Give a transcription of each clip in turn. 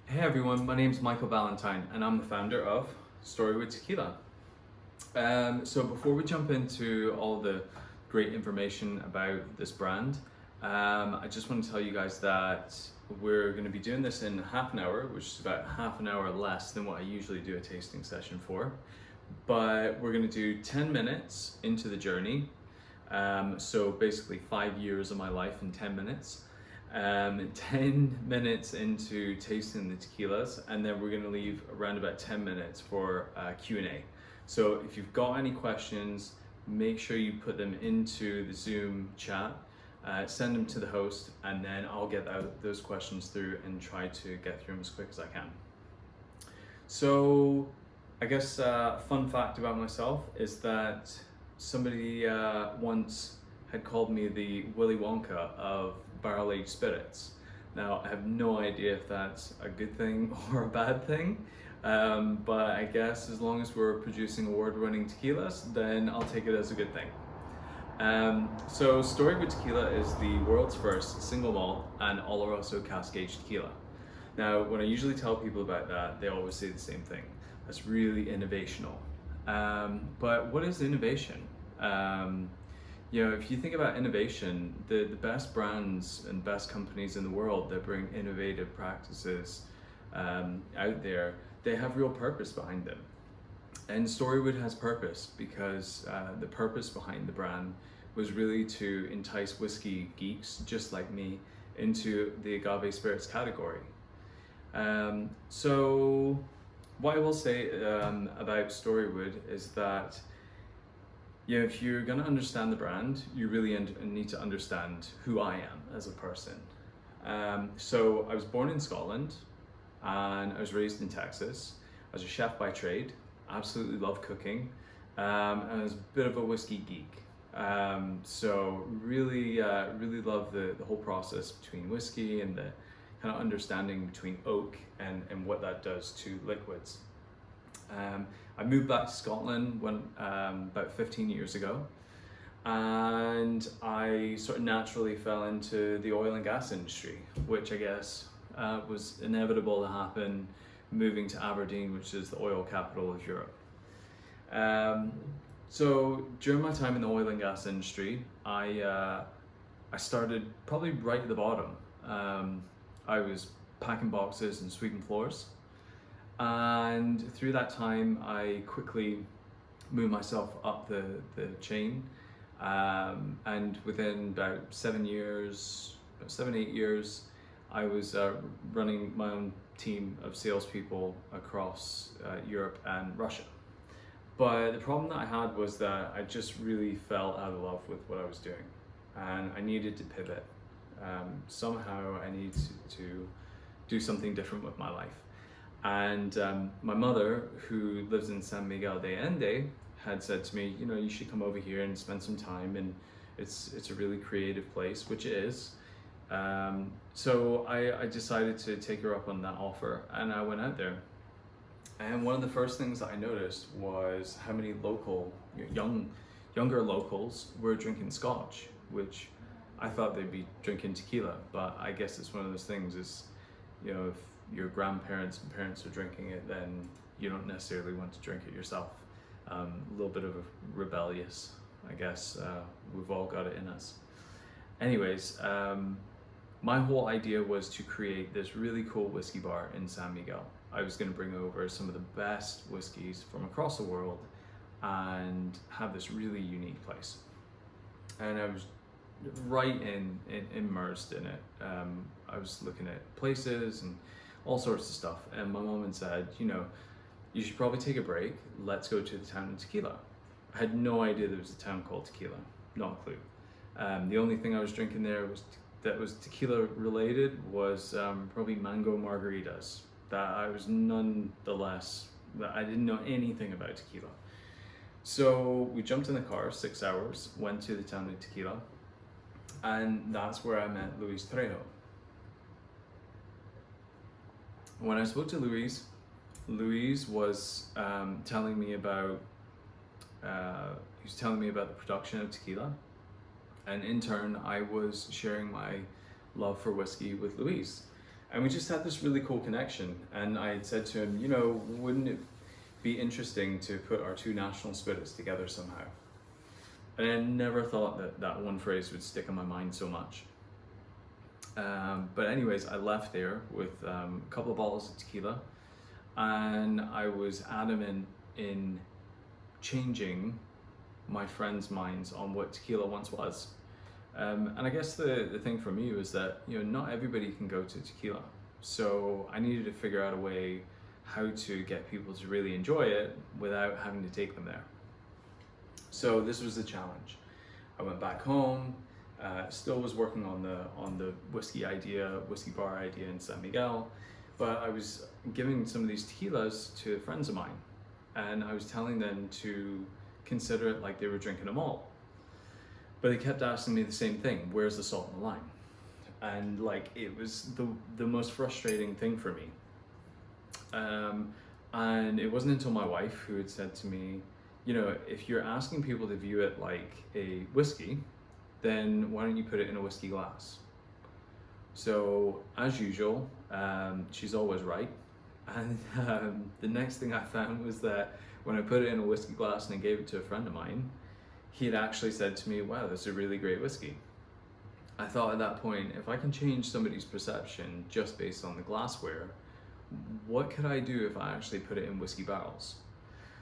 Hey everyone, my name's Michael Ballantyne and I'm the founder of Storywood Tequila. So before we jump into all the great information about this brand, I just want to tell you guys that we're going to be doing this in half an hour, which is about half an hour less than what I usually do a tasting session for. But we're going to do 10 minutes into the journey. So basically 5 years of my life in 10 minutes. 10 minutes into tasting the tequilas, and then we're going to leave around about 10 minutes for Q&A. So if you've got any questions, make sure you put them into the Zoom chat, send them to the host, and then I'll get those questions through and try to get through them as quick as I can. So I guess a fun fact about myself is that somebody once had called me the Willy Wonka of barrel-aged spirits. Now, I have no idea if that's a good thing or a bad thing, but I guess as long as we're producing award-winning tequilas, then I'll take it as a good thing. So Storywood Tequila is the world's first single malt and Olorosso cask-aged tequila. Now, when I usually tell people about that, they always say the same thing. That's really innovational. But what is innovation? If you think about innovation, the best brands and best companies in the world that bring innovative practices out there, they have real purpose behind them. And Storywood has purpose because the purpose behind the brand was really to entice whiskey geeks just like me into the agave spirits category. So what I will say about Storywood is that if you're going to understand the brand, you really need to understand who I am as a person. So I was born in Scotland and I was raised in Texas. I was a chef by trade, absolutely love cooking, and I was a bit of a whiskey geek. So really love the whole process between whiskey and the kind of understanding between oak and what that does to liquids. I moved back to Scotland about 15 years ago, and I sort of naturally fell into the oil and gas industry, which I guess was inevitable to happen moving to Aberdeen, which is the oil capital of Europe. So during my time in the oil and gas industry, I started probably right at the bottom. I was packing boxes and sweeping floors. And through that time, I quickly moved myself up the chain. And within about 7, 8 years, I was running my own team of salespeople across Europe and Russia. But the problem that I had was that I just really fell out of love with what I was doing. And I needed to pivot. Somehow I needed to do something different with my life. And my mother, who lives in San Miguel de Allende, had said to me, you should come over here and spend some time, and it's a really creative place, which it is. So I decided to take her up on that offer, and I went out there. And one of the first things that I noticed was how many younger locals were drinking scotch, which I thought they'd be drinking tequila, but I guess it's one of those things is, if your grandparents and parents are drinking it, then you don't necessarily want to drink it yourself. A little bit of a rebellious, I guess. We've all got it in us. Anyways, my whole idea was to create this really cool whiskey bar in San Miguel. I was going to bring over some of the best whiskeys from across the world and have this really unique place. And I was right immersed in it. I was looking at places and all sorts of stuff, and my mom had said, you should probably take a break, let's go to the town of Tequila. I had no idea there was a town called Tequila, not a clue. The only thing I was drinking there that was tequila related was probably mango margaritas. That I was nonetheless, I didn't know anything about tequila. So we jumped in the car, 6 hours, went to the town of Tequila, and that's where I met Luis Trejo. When I spoke to Luis was telling me about the production of tequila, and in turn I was sharing my love for whiskey with Luis. And we just had this really cool connection. And I had said to him, you know, wouldn't it be interesting to put our two national spirits together somehow? And I never thought that that one phrase would stick in my mind so much. But anyways, I left there with a couple of bottles of tequila, and I was adamant in changing my friends' minds on what tequila once was. And I guess the thing for me was that, you know, not everybody can go to tequila. So I needed to figure out a way how to get people to really enjoy it without having to take them there. So this was the challenge. I went back home, still was working on the whiskey bar idea in San Miguel, but I was giving some of these tequilas to friends of mine, and I was telling them to consider it like they were drinking a malt. But they kept asking me the same thing: where's the salt and the lime? And like, it was the most frustrating thing for me. And it wasn't until my wife who had said to me, you know, if you're asking people to view it like a whiskey, then why don't you put it in a whiskey glass? So as usual, she's always right. And the next thing I found was that when I put it in a whiskey glass and I gave it to a friend of mine, he had actually said to me, wow, this is a really great whiskey. I thought at that point, if I can change somebody's perception just based on the glassware, what could I do if I actually put it in whiskey barrels?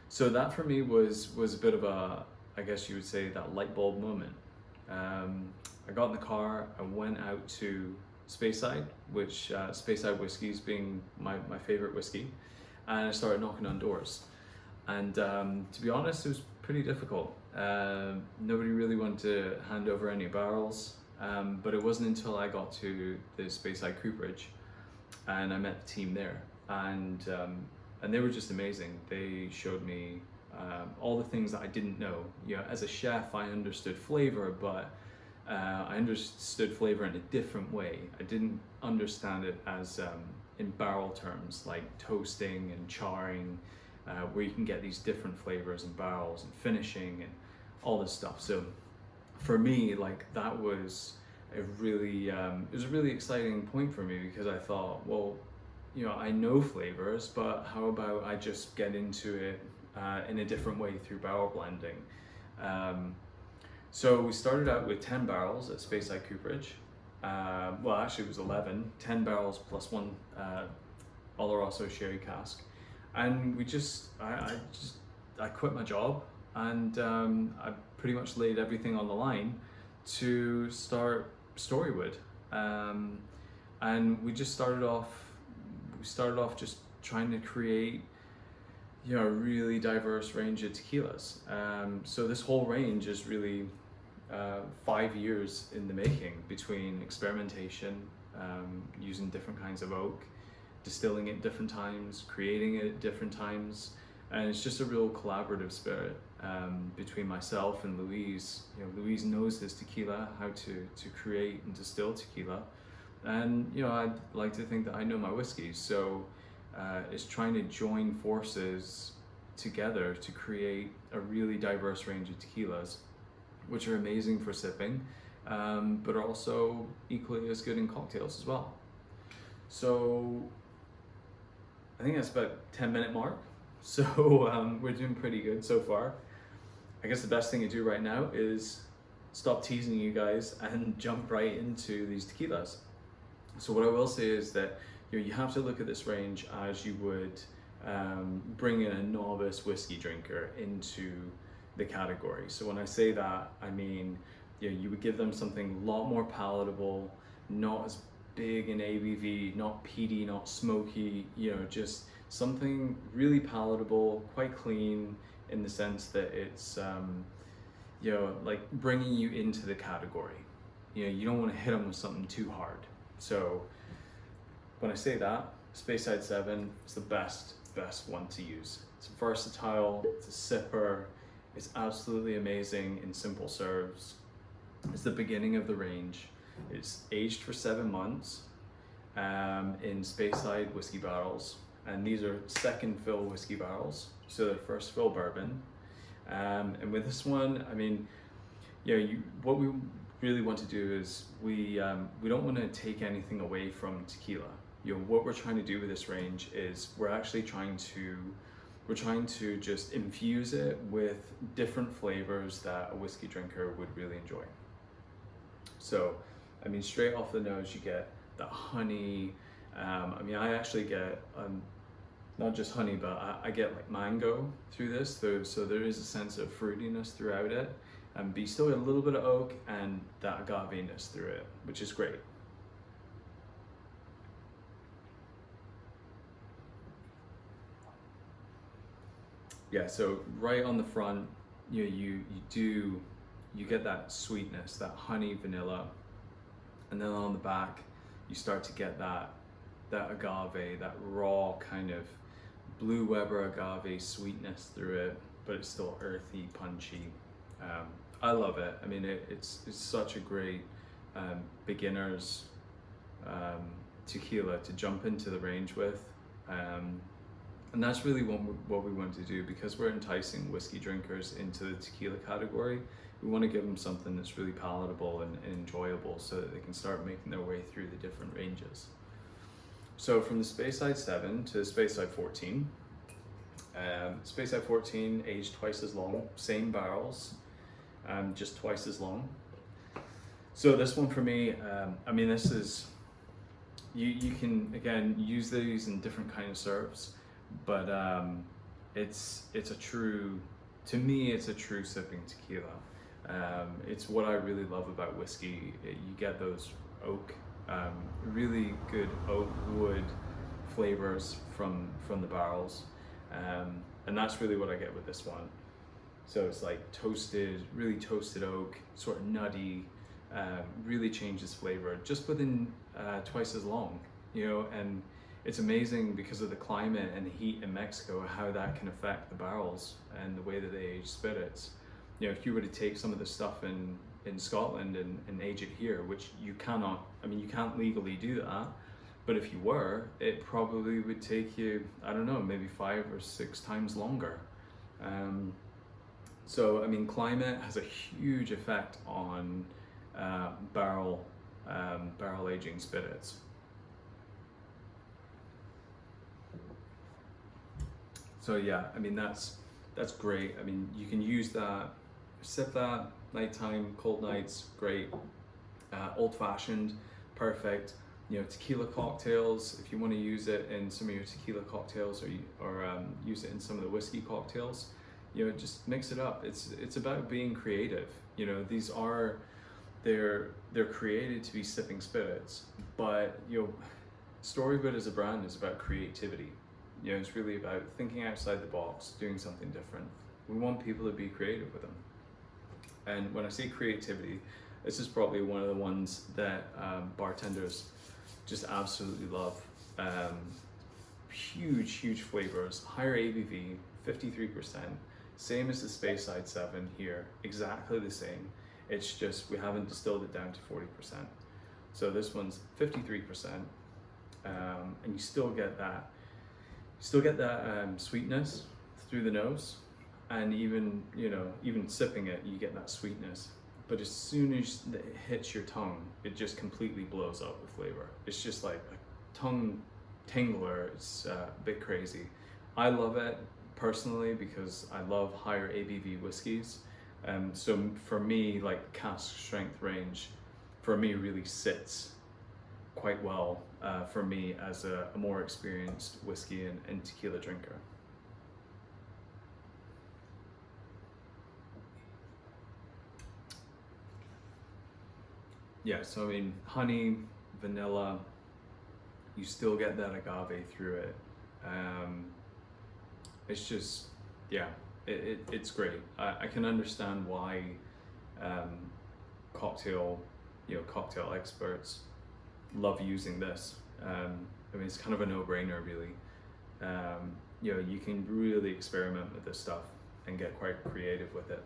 So that for me was a bit of a, I guess you would say, that light bulb moment. I got in the car, I went out to Speyside, which Speyside whiskies being my favorite whiskey, and I started knocking on doors. And to be honest, it was pretty difficult. Nobody really wanted to hand over any barrels, but it wasn't until I got to the Speyside cooperage and I met the team there, and they were just amazing. They showed me all the things that I didn't know. You know, as a chef, I understood flavor, but I understood flavor in a different way. I didn't understand it as in barrel terms, like toasting and charring, where you can get these different flavors in barrels and finishing and all this stuff. So for me, like, that was a really, it was a really exciting point for me, because I thought, well, you know, I know flavors, but how about I just get into it in a different way through barrel blending? So we started out with 10 barrels at Speyside Cooperage. Well, actually it was 11, 10 barrels plus one Olorosso sherry cask. And we just, I quit my job, and I pretty much laid everything on the line to start Storywood. And we started off just trying to create, you know, a really diverse range of tequilas. So this whole range is really 5 years in the making, between experimentation, using different kinds of oak, distilling at different times, creating it at different times, and it's just a real collaborative spirit between myself and Louise. You know, Louise knows his tequila, how to create and distill tequila, and you know, I'd like to think that I know my whiskeys. So it's trying to join forces together to create a really diverse range of tequilas, which are amazing for sipping, but are also equally as good in cocktails as well. So I think that's about 10-minute mark. So we're doing pretty good so far. I guess the best thing to do right now is stop teasing you guys and jump right into these tequilas. So what I will say is that, you know, you have to look at this range as you would bring in a novice whiskey drinker into the category. So when I say that, I mean, you know, you would give them something a lot more palatable, not as big in ABV, not peaty, not smoky, you know, just something really palatable, quite clean, in the sense that it's, you know, like bringing you into the category. You know, you don't want to hit them with something too hard. So when I say that, Speyside 7 is the best one to use. It's versatile, it's a sipper, it's absolutely amazing in simple serves. It's the beginning of the range. It's aged for 7 months in Speyside whiskey barrels, and these are second fill whiskey barrels, so they're first fill bourbon. And with this one, I mean, you know, what we really want to do is we don't want to take anything away from tequila. what we're trying to do with this range is we're trying to just infuse it with different flavors that a whiskey drinker would really enjoy. So, I mean, straight off the nose, you get that honey. I mean, I actually get not just honey, but I get like mango through this. So there is a sense of fruitiness throughout it, but you still get a little bit of oak and that agave-ness through it, which is great. Yeah, so right on the front, you get that sweetness, that honey vanilla, and then on the back, you start to get that agave, that raw kind of Blue Weber agave sweetness through it, but it's still earthy, punchy. I love it. I mean, it's such a great beginner's tequila to jump into the range with. And that's really what we want to do, because we're enticing whiskey drinkers into the tequila category. We want to give them something that's really palatable and enjoyable so that they can start making their way through the different ranges. So from the Speyside 7 to the Speyside 14, Speyside 14 aged twice as long, same barrels, just twice as long. So this one for me, I mean, this is, you can again use these in different kind of serves, but it's a true, to me, it's a true sipping tequila. It's what I really love about whiskey. You get those oak, really good oak wood flavors from the barrels, and that's really what I get with this one. So it's like toasted, really toasted oak, sort of nutty, really changes flavor just within twice as long, and it's amazing because of the climate and the heat in Mexico, how that can affect the barrels and the way that they age spirits. If you were to take some of the stuff in Scotland and age it here, which you cannot, I mean, you can't legally do that, but if you were, it probably would take you, I don't know, maybe 5 or 6 times longer. So, I mean, climate has a huge effect on barrel aging spirits. So yeah, I mean, that's great. I mean, you can use that, sip that, nighttime, cold nights, great. Old fashioned, perfect. Tequila cocktails, if you want to use it in some of your tequila cocktails or use it in some of the whiskey cocktails, just mix it up. It's about being creative. These are, they're created to be sipping spirits, but Storywood as a brand is about creativity. It's really about thinking outside the box, doing something different. We want people to be creative with them. And when I say creativity, this is probably one of the ones that bartenders just absolutely love. Huge flavors, higher ABV, 53%, same as the Speyside 7 here, exactly the same. It's just we haven't distilled it down to 40%. So this one's 53%, and you still get that sweetness through the nose, and even sipping it, you get that sweetness. But as soon as it hits your tongue, it just completely blows up with flavor. It's just like a tongue tingler. It's a bit crazy. I love it personally because I love higher ABV whiskeys. So for me, like cask strength range, for me really sits quite well for me as a more experienced whiskey and tequila drinker. Yeah, so I mean, honey, vanilla, you still get that agave through it. It's just, yeah, it's great. I can understand why cocktail experts love using this. I mean, it's kind of a no-brainer, really. You can really experiment with this stuff and get quite creative with it.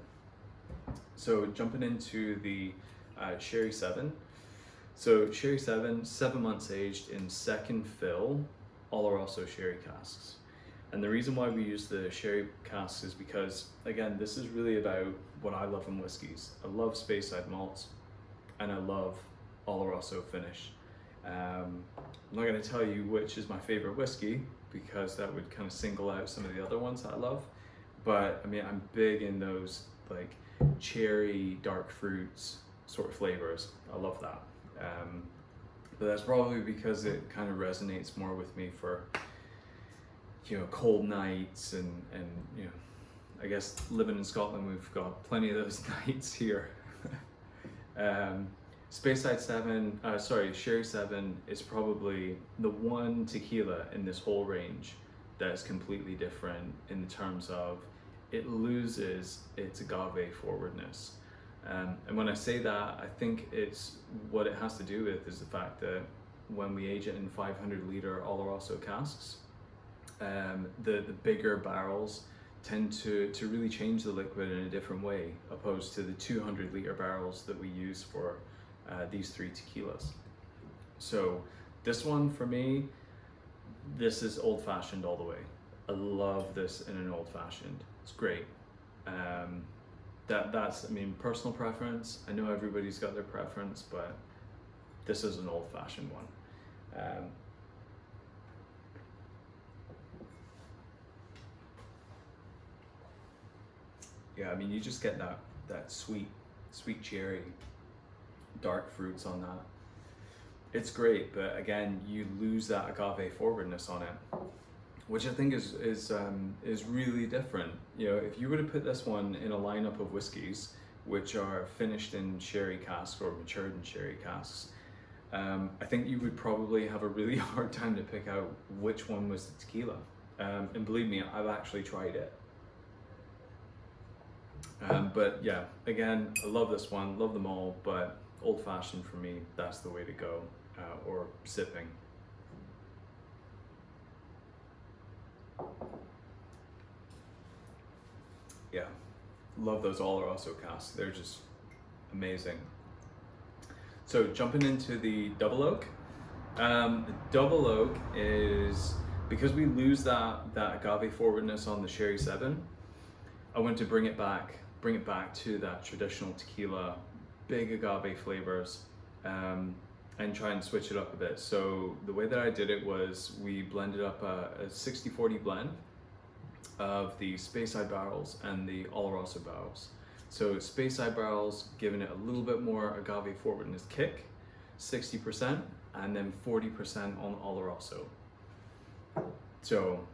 So jumping into the Sherry 7. So Sherry 7, 7 months aged in second fill Olorosso sherry casks. And the reason why we use the sherry casks is because, again, this is really about what I love in whiskeys. I love Speyside malts and I love Olorosso finish. I'm not going to tell you which is my favorite whiskey because that would kind of single out some of the other ones that I love. But I mean, I'm big in those like cherry, dark fruits sort of flavors. I love that. But that's probably because it kind of resonates more with me for, you know, cold nights and you know, I guess living in Scotland, we've got plenty of those nights here. Speyside 7, Sherry 7 is probably the one tequila in this whole range that is completely different in terms of it loses its agave forwardness. And when I say that, I think it's what it has to do with is the fact that when we age it in 500 liter Olorosso casks, the bigger barrels tend to really change the liquid in a different way, opposed to the 200 liter barrels that we use for these three tequilas. So this one for me, this is old fashioned all the way. I love this in an old fashioned. It's great. That's, I mean, personal preference. I know everybody's got their preference, but this is an old fashioned one. Yeah, I mean, you just get that sweet cherry, dark fruits on that. It's great, but again, you lose that agave forwardness on it, which I think is really different. You know, if you were to put this one in a lineup of whiskies, which are finished in sherry casks or matured in sherry casks, I think you would probably have a really hard time to pick out which one was the tequila. And believe me, I've actually tried it. But yeah, again, I love this one, love them all, but old fashioned for me, that's the way to go, or sipping. Yeah, love those Olorosso casks, they're just amazing. So jumping into the double oak. The double oak is, because we lose that agave forwardness on the Sherry 7, I want to bring it back to that traditional tequila, big agave flavors, and try and switch it up a bit. So the way that I did it was we blended up a 60-40 blend of the Speyside barrels and the Olorosso barrels. So Speyside barrels giving it a little bit more agave forwardness kick, 60%, and then 40% on Olorosso. So,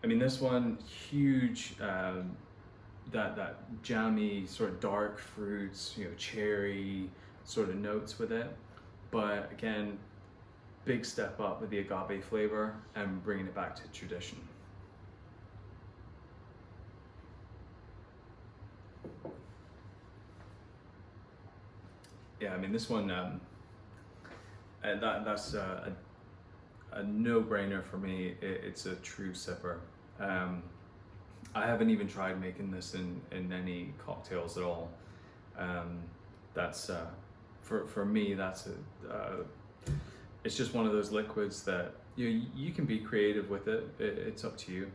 I mean, this one, huge, that jammy sort of dark fruits, you know, cherry sort of notes with it. But again, big step up with the agave flavor and bringing it back to tradition. Yeah, I mean, this one, that's a no-brainer for me. It's a true sipper. I haven't even tried making this in any cocktails at all. That's for me, that's it's just one of those liquids that you can be creative with it. It's up to you.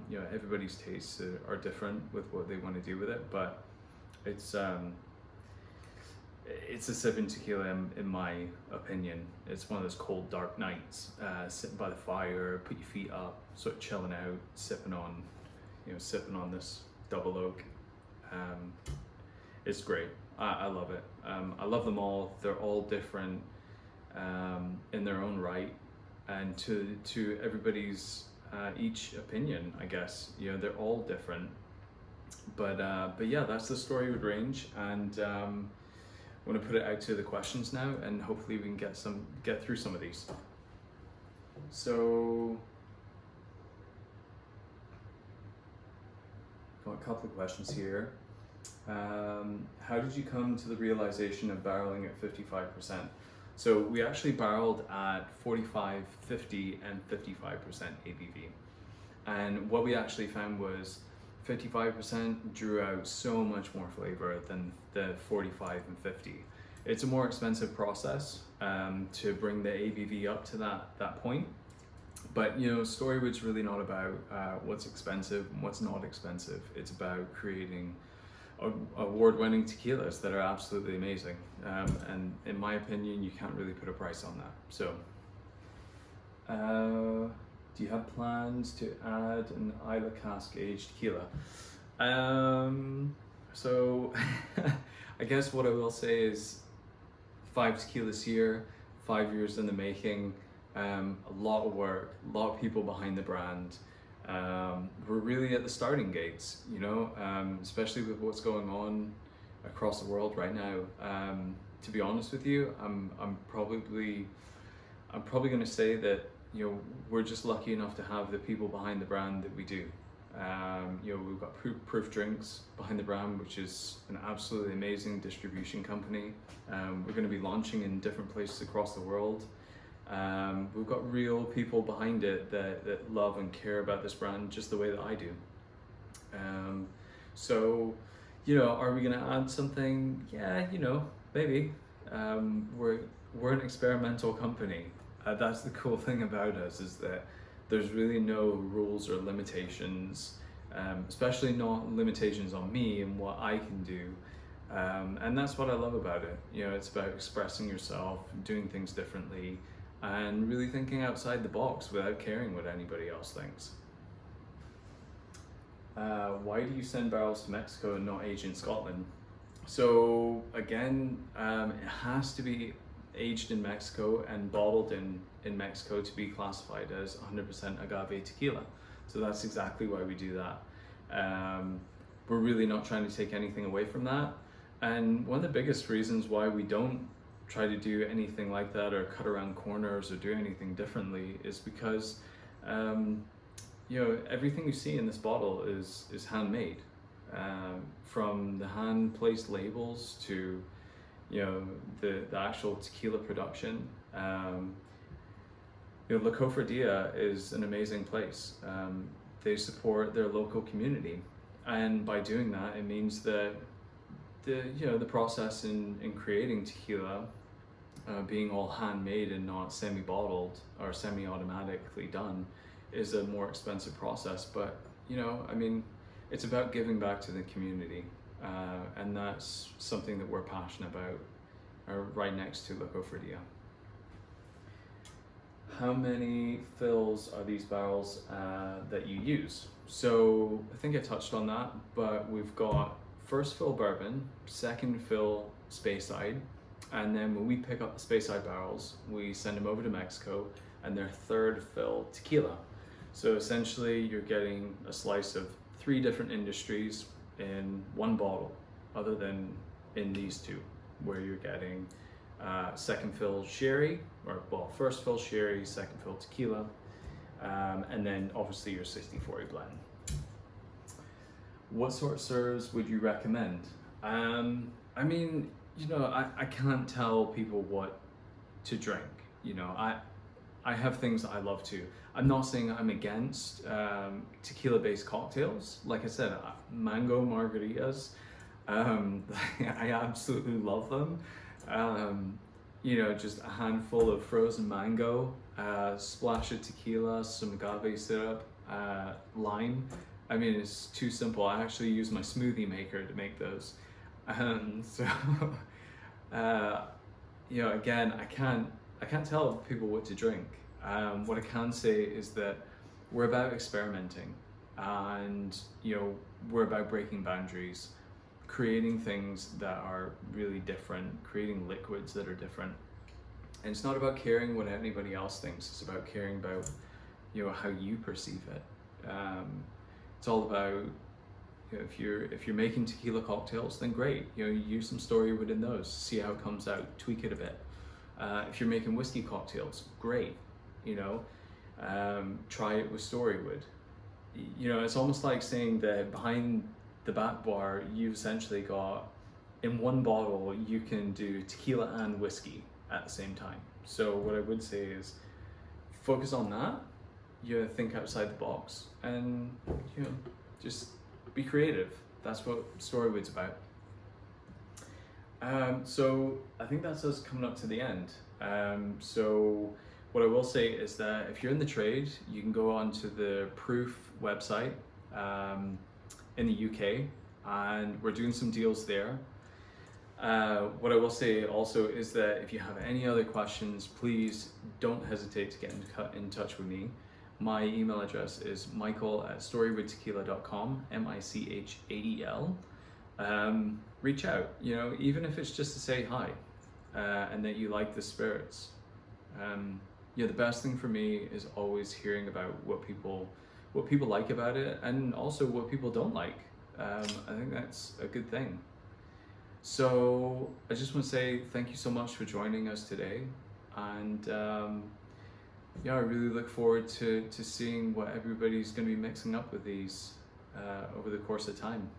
You know, everybody's tastes are different with what they want to do with it, but it's a sipping tequila in my opinion. It's one of those cold, dark nights, sitting by the fire, put your feet up, sort of chilling out, sipping on this double oak. It's great. I love it. I love them all. They're all different in their own right, and to everybody's each opinion, I guess. You know, they're all different. But yeah, that's the Storywood range, and I'm going to put it out to the questions now, and hopefully we can get through some of these. So, got a couple of questions here. How did you come to the realization of barreling at 55%? So we actually barreled at 45, 50, and 55% ABV. And what we actually found was 55% drew out so much more flavor than the 45 and 50. It's a more expensive process to bring the ABV up to that point. But you know, Storywood's really not about what's expensive and what's not expensive. It's about creating award-winning tequilas that are absolutely amazing. And in my opinion, you can't really put a price on that. So, do you have plans to add an Isla cask aged tequila? So I guess what I will say is 5 tequilas here, 5 years in the making, a lot of work, a lot of people behind the brand. We're really at the starting gates, you know, especially with what's going on across the world right now. To be honest with you, I'm probably going to say that, you know, we're just lucky enough to have the people behind the brand that we do. You know, we've got Proof Drinks behind the brand, which is an absolutely amazing distribution company. We're going to be launching in different places across the world. We've got real people behind it that love and care about this brand just the way that I do. So, you know, are we going to add something? Yeah, you know, maybe. We're an experimental company. That's the cool thing about us, is that there's really no rules or limitations, especially not limitations on me and what I can do. And that's what I love about it. You know, it's about expressing yourself, doing things differently, and really thinking outside the box without caring what anybody else thinks. Why do you send barrels to Mexico and not age in Scotland? So again, it has to be aged in Mexico and bottled in Mexico to be classified as 100% agave tequila. So that's exactly why we do that. We're really not trying to take anything away from that. And one of the biggest reasons why we don't try to do anything like that or cut around corners or do anything differently is because you know, everything you see in this bottle is handmade. From the hand placed labels to, you know, the actual tequila production. You know, La Cofradia is an amazing place. They support their local community, and by doing that, it means that the process in creating tequila, being all handmade and not semi-bottled or semi-automatically done, is a more expensive process. But you know, I mean, it's about giving back to the community, and that's something that we're passionate about. Right next to La Cofradia. How many fills are these barrels that you use? So I think I touched on that, but we've got first fill bourbon, second fill Speyside, and then when we pick up the Speyside barrels, we send them over to Mexico, and they're third fill tequila. So essentially you're getting a slice of 3 different industries in one bottle, other than in these 2, where you're getting second fill sherry, or well, first fill sherry, second fill tequila, and then obviously your 60-40 blend. What sort of serves would you recommend? I mean, you know, I can't tell people what to drink. You know, I have things that I love to. I'm not saying I'm against tequila-based cocktails. Like I said, mango margaritas, I absolutely love them. You know, just a handful of frozen mango, splash of tequila, some agave syrup, lime. I mean, it's too simple. I actually use my smoothie maker to make those. So, you know, again, I can't tell people what to drink. What I can say is that we're about experimenting, and you know, we're about breaking boundaries, creating things that are really different, creating liquids that are different. And it's not about caring what anybody else thinks. It's about caring about, you know, how you perceive it. It's all about, you know, if you're making tequila cocktails, then great. You know, use some Storywood in those, see how it comes out, tweak it a bit. If you're making whiskey cocktails, great. You know, try it with Storywood. You know, it's almost like saying that behind the back bar, you've essentially got, in one bottle, you can do tequila and whiskey at the same time. So what I would say is focus on that, you know, think outside the box, and you know, just be creative. That's what Storywood's about. So I think that's us coming up to the end. So what I will say is that if you're in the trade, you can go onto the Proof website in the UK, and we're doing some deals there. What I will say also is that if you have any other questions, please don't hesitate to get in touch with me. My email address is michael@storywoodtequila.com, Michael. Reach out, you know, even if it's just to say hi, and that you like the spirits. Yeah, the best thing for me is always hearing about what people like about it, and also what people don't like. I think that's a good thing. So I just want to say thank you so much for joining us today, and yeah, I really look forward to seeing what everybody's going to be mixing up with these over the course of time.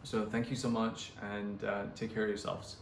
So thank you so much, and take care of yourselves.